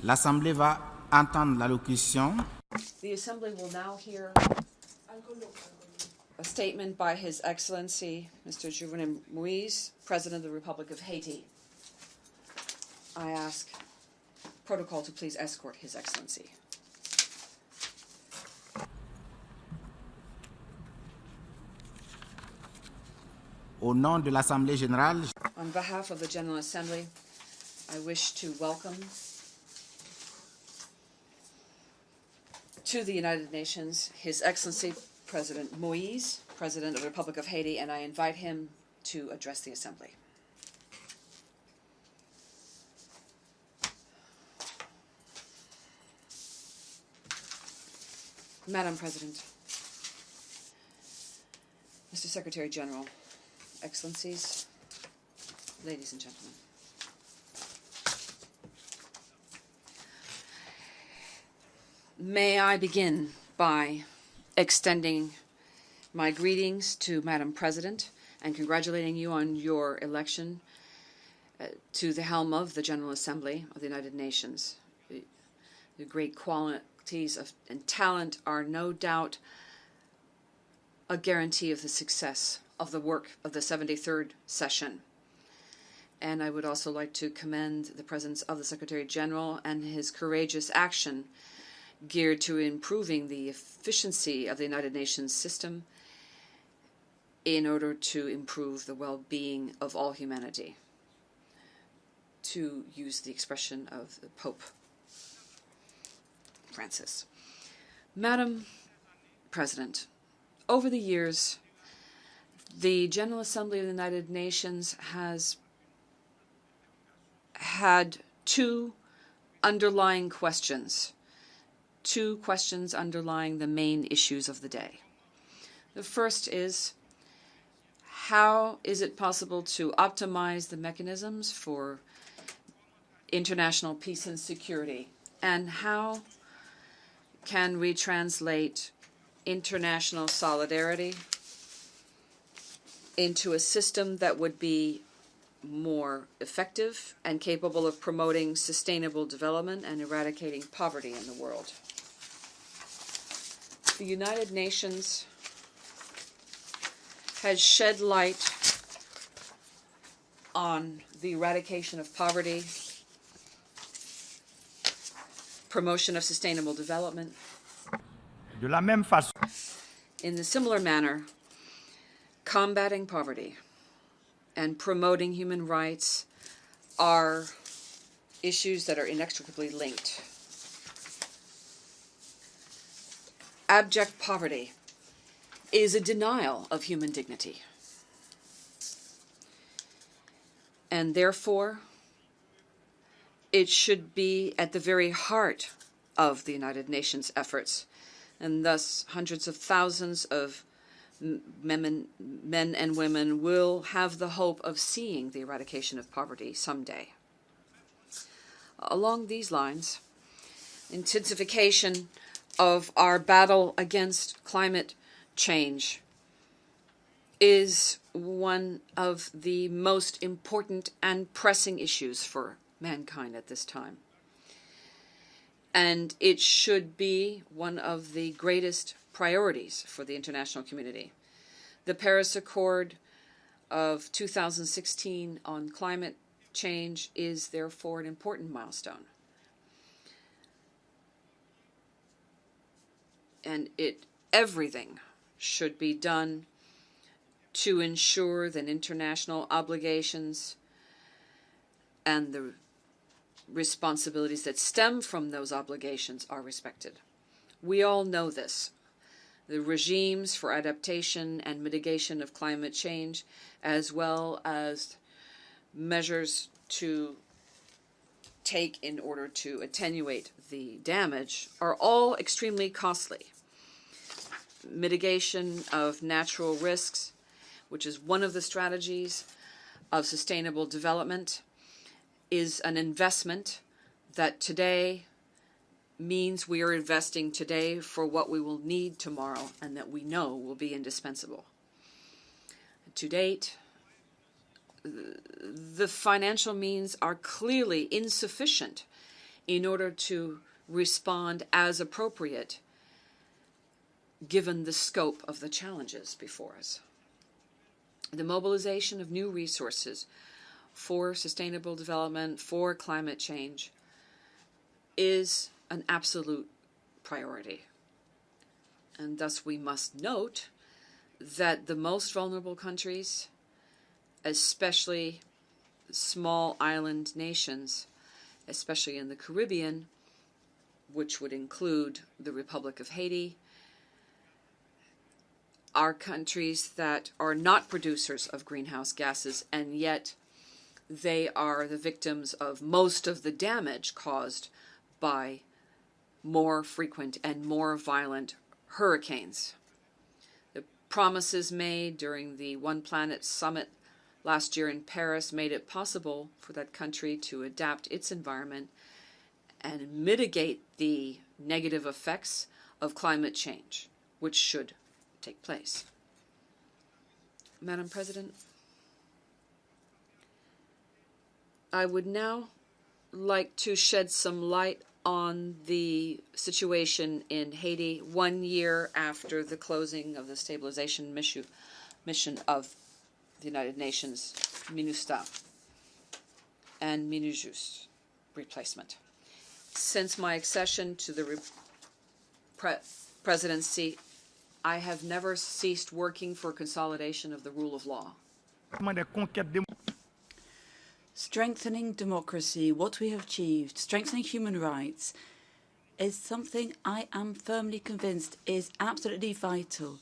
L'Assemblée va entendre l'allocution The Assembly will now hear a statement by His Excellency, Mr. JOVENEL MOԻSE, President of the Republic of Haiti. I ask protocol to please escort His Excellency. au nom de l'Assemblée générale. On behalf of the General Assembly, I wish to welcome to the United Nations His Excellency President Moïse, President of the Republic of Haiti, and I invite him to address the Assembly. Madam President, Mr. Secretary General, Excellencies, ladies and gentlemen. May I begin by extending my greetings to Madam President and congratulating you on your election to the helm of the General Assembly of the United Nations. The great qualities and talent are no doubt a guarantee of the success of the work of the 73rd session. And I would also like to commend the presence of the Secretary General and his courageous action geared to improving the efficiency of the United Nations system in order to improve the well-being of all humanity, to use the expression of the Pope Francis. Madam President, over the years, the General Assembly of the United Nations has had two underlying questions underlying the main issues of the day. The first is, how is it possible to optimize the mechanisms for international peace and security? And how can we translate international solidarity into a system that would be more effective and capable of promoting sustainable development and eradicating poverty in the world? The United Nations has shed light on the eradication of poverty, promotion of sustainable development. De la même façon. In the similar manner, combating poverty and promoting human rights are issues that are inextricably linked. Abject poverty is a denial of human dignity. And therefore, it should be at the very heart of the United Nations efforts, and thus hundreds of thousands of men and women will have the hope of seeing the eradication of poverty someday. Along these lines, intensification of our battle against climate change is one of the most important and pressing issues for mankind at this time. And it should be one of the greatest priorities for the international community. The Paris Accord of 2016 on climate change is therefore an important milestone. And everything should be done to ensure that international obligations and the responsibilities that stem from those obligations are respected. We all know this. The regimes for adaptation and mitigation of climate change, as well as measures to take in order to attenuate the damage, are all extremely costly. Mitigation of natural risks, which is one of the strategies of sustainable development, is an investment that today means we are investing today for what we will need tomorrow and that we know will be indispensable. To date, the financial means are clearly insufficient in order to respond as appropriate given the scope of the challenges before us. The mobilization of new resources for sustainable development, for climate change, is an absolute priority. And thus we must note that the most vulnerable countries, especially small island nations, especially in the Caribbean, which would include the Republic of Haiti, are countries that are not producers of greenhouse gases, and yet they are the victims of most of the damage caused by more frequent and more violent hurricanes. The promises made during the One Planet Summit last year in Paris made it possible for that country to adapt its environment and mitigate the negative effects of climate change, which should take place. Madam President, I would now like to shed some light on the situation in Haiti 1 year after the closing of the stabilization mission of the United Nations, MINUSTAH, and MINUJUST replacement. Since my accession to the presidency, I have never ceased working for consolidation of the rule of law. Strengthening democracy, what we have achieved, strengthening human rights, is something I am firmly convinced is absolutely vital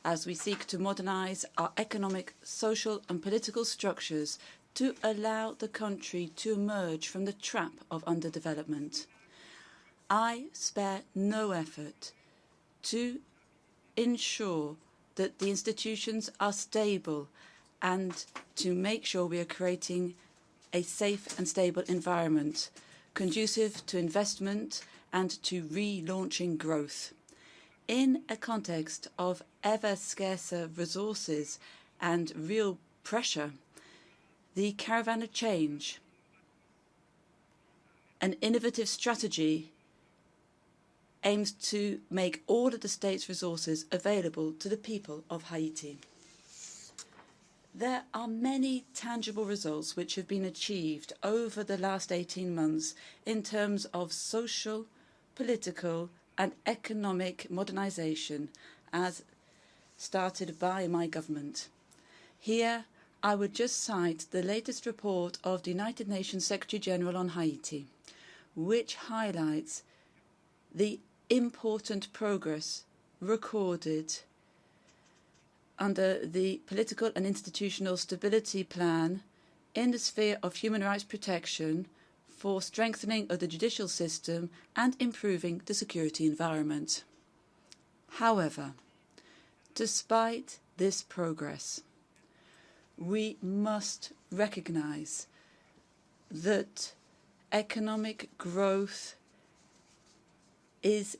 as we seek to modernize our economic, social and political structures to allow the country to emerge from the trap of underdevelopment. I spare no effort to ensure that the institutions are stable and to make sure we are creating a safe and stable environment conducive to investment and to relaunching growth. In a context of ever scarcer resources and real pressure, the Caravan of Change, an innovative strategy, aims to make all of the state's resources available to the people of Haiti. There are many tangible results which have been achieved over the last 18 months in terms of social, political and economic modernization as started by my government. Here, I would just cite the latest report of the United Nations Secretary General on Haiti, which highlights the important progress recorded under the political and institutional stability plan in the sphere of human rights protection for strengthening of the judicial system and improving the security environment. However, despite this progress, we must recognize that economic growth is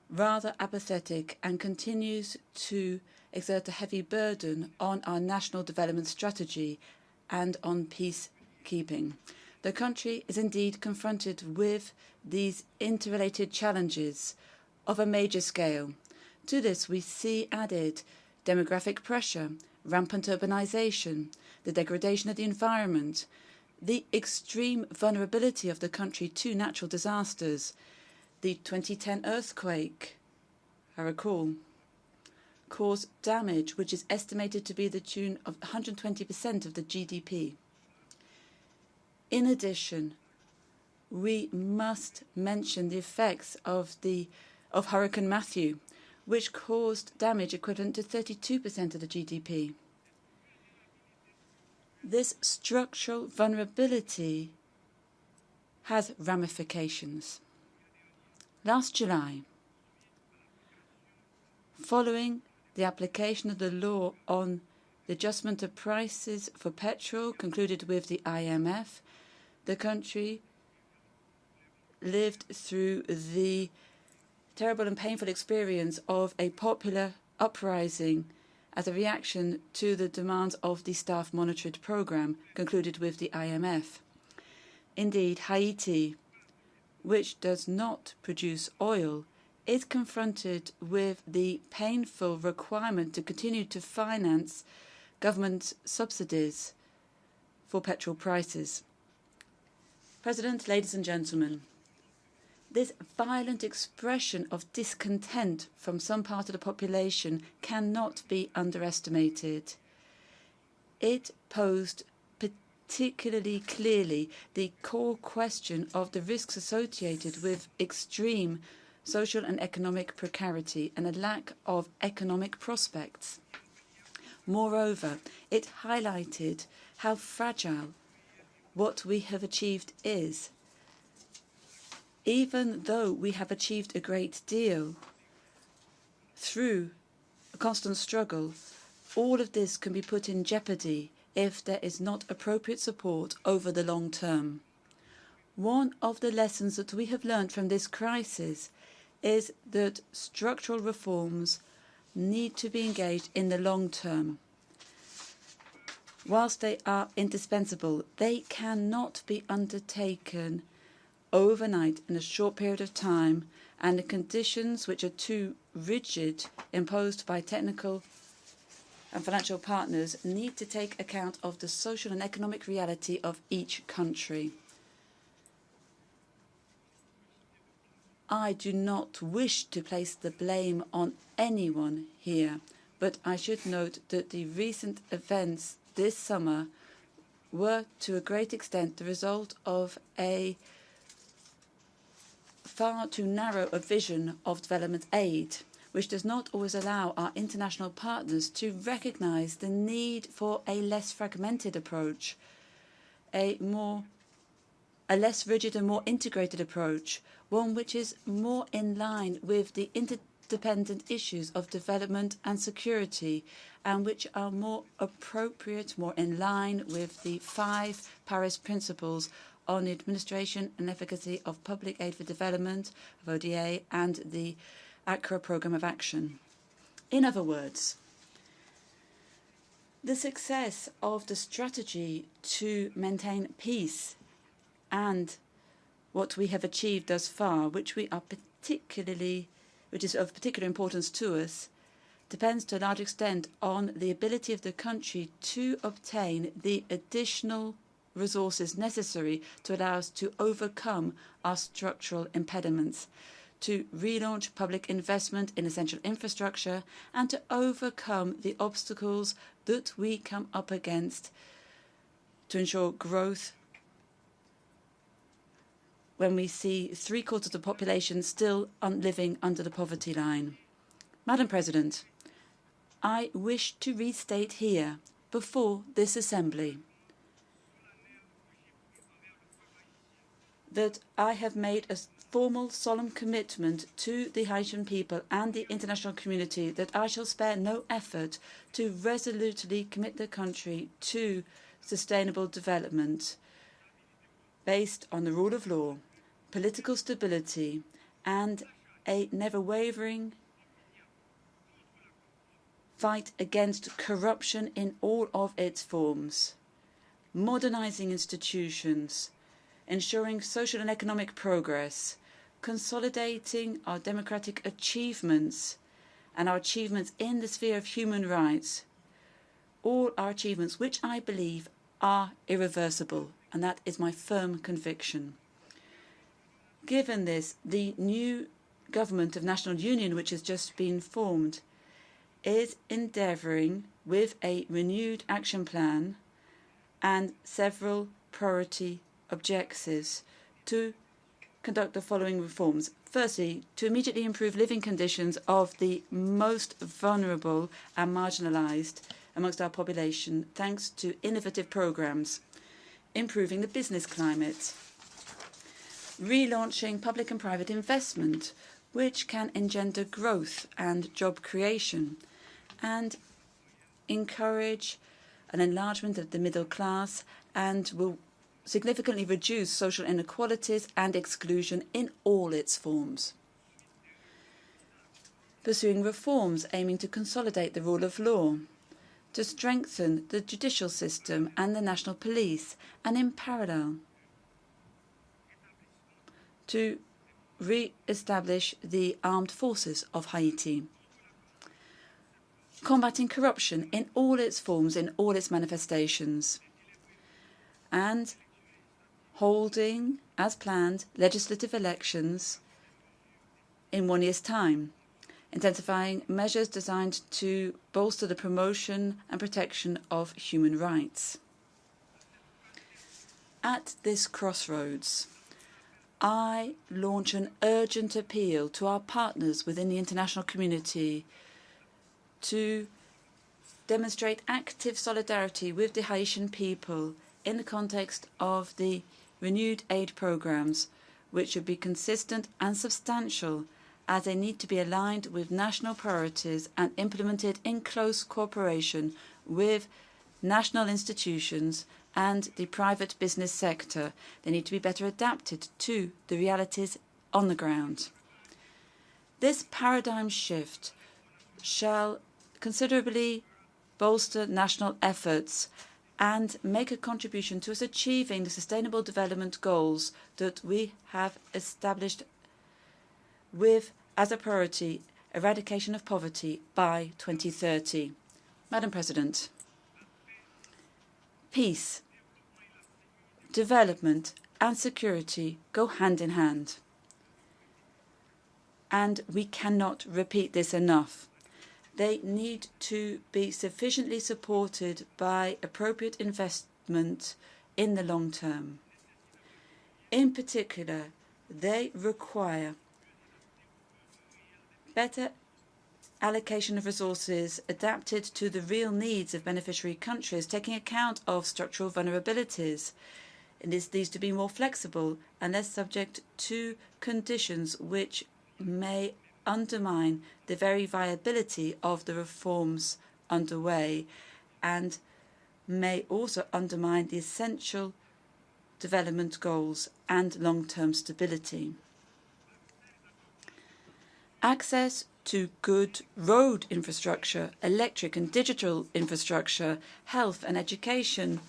rather apathetic and continues to exert a heavy burden on our national development strategy and on peacekeeping. The country is indeed confronted with these interrelated challenges of a major scale. To this we see added demographic pressure, rampant urbanization, the degradation of the environment, the extreme vulnerability of the country to natural disasters. The 2010 earthquake, I recall, caused damage which is estimated to be the tune of 120% of the GDP. In addition, we must mention the effects of Hurricane Matthew, which caused damage equivalent to 32% of the GDP. This structural vulnerability has ramifications. Last July, following the application of the law on the adjustment of prices for petrol concluded with the IMF, the country lived through the terrible and painful experience of a popular uprising as a reaction to the demands of the staff monitored program concluded with the IMF. Indeed, Haiti, which does not produce oil, is confronted with the painful requirement to continue to finance government subsidies for petrol prices. President, ladies and gentlemen, this violent expression of discontent from some part of the population cannot be underestimated. It posed particularly clearly the core question of the risks associated with extreme social and economic precarity and a lack of economic prospects. Moreover, it highlighted how fragile what we have achieved is. Even though we have achieved a great deal through a constant struggle, all of this can be put in jeopardy if there is not appropriate support over the long term. One of the lessons that we have learned from this crisis is that structural reforms need to be engaged in the long term. Whilst they are indispensable, they cannot be undertaken overnight in a short period of time and in conditions which are too rigid, imposed by technical and financial partners, need to take account of the social and economic reality of each country. I do not wish to place the blame on anyone here, but I should note that the recent events this summer were to a great extent the result of a far too narrow a vision of development aid, which does not always allow our international partners to recognize the need for a less fragmented approach, a less rigid and more integrated approach, one which is more in line with the interdependent issues of development and security, and which are more appropriate, more in line with the 5 Paris principles on the administration and efficacy of public aid for development, of ODA, and the Accra Programme of Action. In other words, the success of the strategy to maintain peace and what we have achieved thus far, which is of particular importance to us, depends to a large extent on the ability of the country to obtain the additional resources necessary to allow us to overcome our structural impediments, to relaunch public investment in essential infrastructure, and to overcome the obstacles that we come up against to ensure growth when we see 3/4 of the population still living under the poverty line. Madam President, I wish to restate here, before this Assembly, that I have made a formal, solemn commitment to the Haitian people and the international community that I shall spare no effort to resolutely commit the country to sustainable development based on the rule of law, political stability, and a never-wavering fight against corruption in all of its forms, modernizing institutions, ensuring social and economic progress, consolidating our democratic achievements and our achievements in the sphere of human rights, all our achievements which I believe are irreversible, and that is my firm conviction. Given this, the new government of national union, which has just been formed, is endeavouring with a renewed action plan and several priority objectives to conduct the following reforms. Firstly, to immediately improve living conditions of the most vulnerable and marginalised amongst our population, thanks to innovative programmes, improving the business climate, relaunching public and private investment, which can engender growth and job creation, and encourage an enlargement of the middle class, and will significantly reduce social inequalities and exclusion in all its forms. Pursuing reforms aiming to consolidate the rule of law, to strengthen the judicial system and the national police, and in parallel, to re-establish the armed forces of Haiti, combating corruption in all its forms, in all its manifestations, and holding, as planned, legislative elections in 1 year's time, intensifying measures designed to bolster the promotion and protection of human rights. At this crossroads, I launch an urgent appeal to our partners within the international community to demonstrate active solidarity with the Haitian people in the context of the renewed aid programs, which should be consistent and substantial, as they need to be aligned with national priorities and implemented in close cooperation with national institutions and the private business sector. They need to be better adapted to the realities on the ground. This paradigm shift shall considerably bolster national efforts and make a contribution to us achieving the sustainable development goals that we have established with, as a priority, eradication of poverty by 2030. Madam President, peace, development and security go hand in hand. And we cannot repeat this enough. They need to be sufficiently supported by appropriate investment in the long term. In particular, they require better allocation of resources adapted to the real needs of beneficiary countries, taking account of structural vulnerabilities. It needs to be more flexible and less subject to conditions which may undermine the very viability of the reforms underway and may also undermine the essential development goals and long-term stability. Access to good road infrastructure, electric and digital infrastructure, health and education,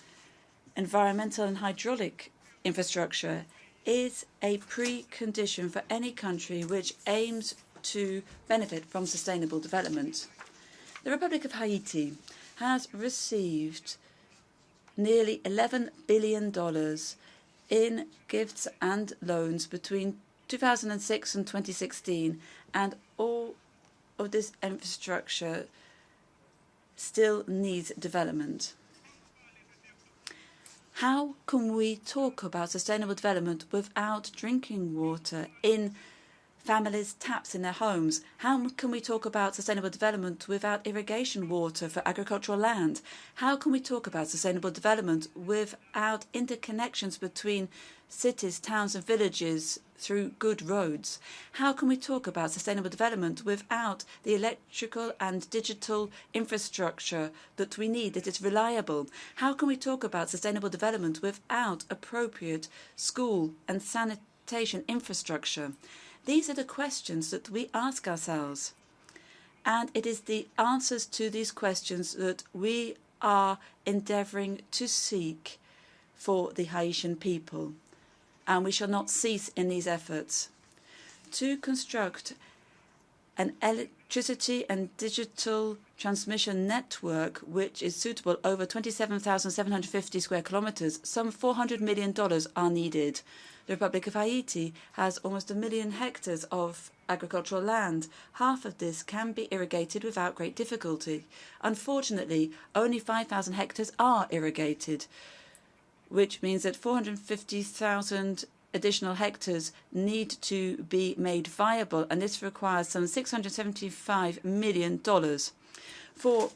environmental and hydraulic infrastructure is a precondition for any country which aims to benefit from sustainable development. The Republic of Haiti has received nearly $11 billion in gifts and loans between 2006 and 2016, and all of this infrastructure still needs development. How can we talk about sustainable development without drinking water in families' taps in their homes? How can we talk about sustainable development without irrigation water for agricultural land? How can we talk about sustainable development without interconnections between cities, towns and villages through good roads? How can we talk about sustainable development without the electrical and digital infrastructure that we need, that is reliable? How can we talk about sustainable development without appropriate school and sanitation infrastructure? These are the questions that we ask ourselves. And it is the answers to these questions that we are endeavouring to seek for the Haitian people. And we shall not cease in these efforts. To construct an electricity and digital transmission network which is suitable over 27,750 square kilometres, some $400 million are needed. The Republic of Haiti has almost 1 million hectares of agricultural land. Half of this can be irrigated without great difficulty. Unfortunately, only 5,000 hectares are irrigated, which means that 450,000 additional hectares need to be made viable, and this requires some $675 million. For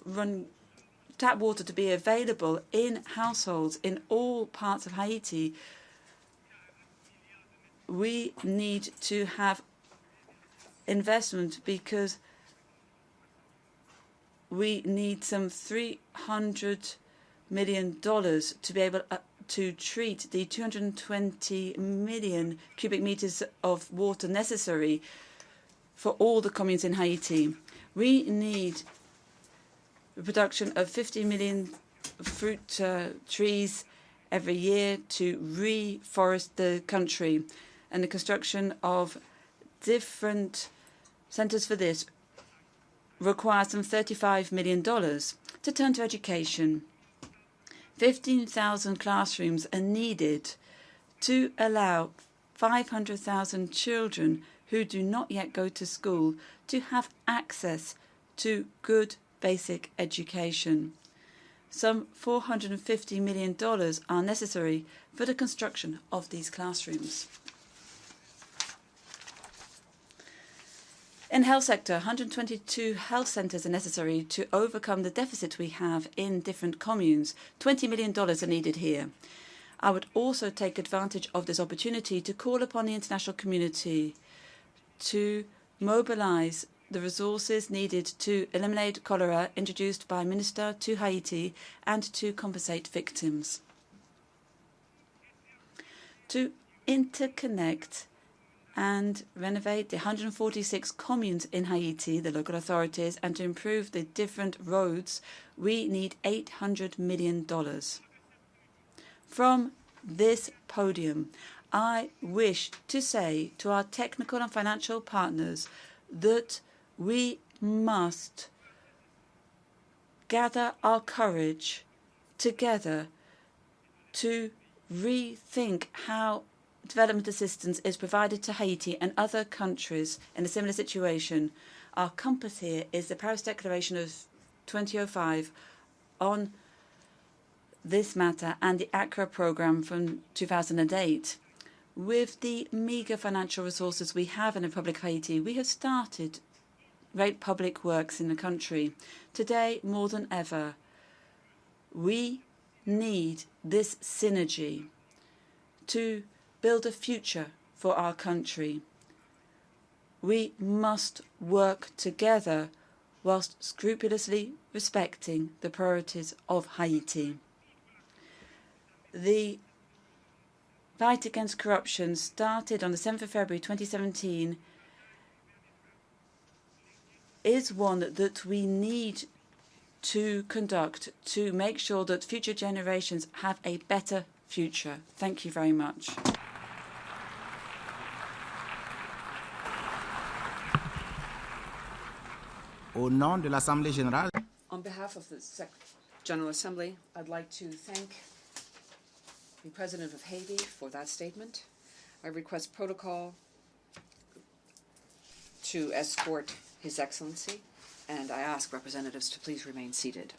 tap water to be available in households in all parts of Haiti, we need to have investment because we need some $300 million to be able to treat the 220 million cubic meters of water necessary for all the communes in Haiti. We need the production of 50 million fruit trees every year to reforest the country. and the construction of different centres for this requires some $35 million. To turn to education, 15,000 classrooms are needed to allow 500,000 children who do not yet go to school to have access to good basic education. Some $450 million are necessary for the construction of these classrooms. In the health sector, 122 health centres are necessary to overcome the deficit we have in different communes. $20 million are needed here. I would also take advantage of this opportunity to call upon the international community to mobilise the resources needed to eliminate cholera introduced by Minister to Haiti and to compensate victims. To interconnect and renovate the 146 communes in Haiti, the local authorities, and to improve the different roads, we need $800 million. From this podium, I wish to say to our technical and financial partners that we must gather our courage together to rethink how development assistance is provided to Haiti and other countries in a similar situation. Our compass here is the Paris Declaration of 2005 on this matter and the ACRA program from 2008. With the meagre financial resources we have in the Republic of Haiti, we have started great public works in the country. Today, more than ever, we need this synergy to build a future for our country. We must work together whilst scrupulously respecting the priorities of Haiti. The fight against corruption started on the 7th of February 2017 is one that we need to conduct to make sure that future generations have a better future. Thank you very much. Au nom de l'Assemblée générale, On behalf of the General Assembly, I'd like to thank the President of Haiti for that statement. I request protocol to escort His Excellency, and I ask representatives to please remain seated.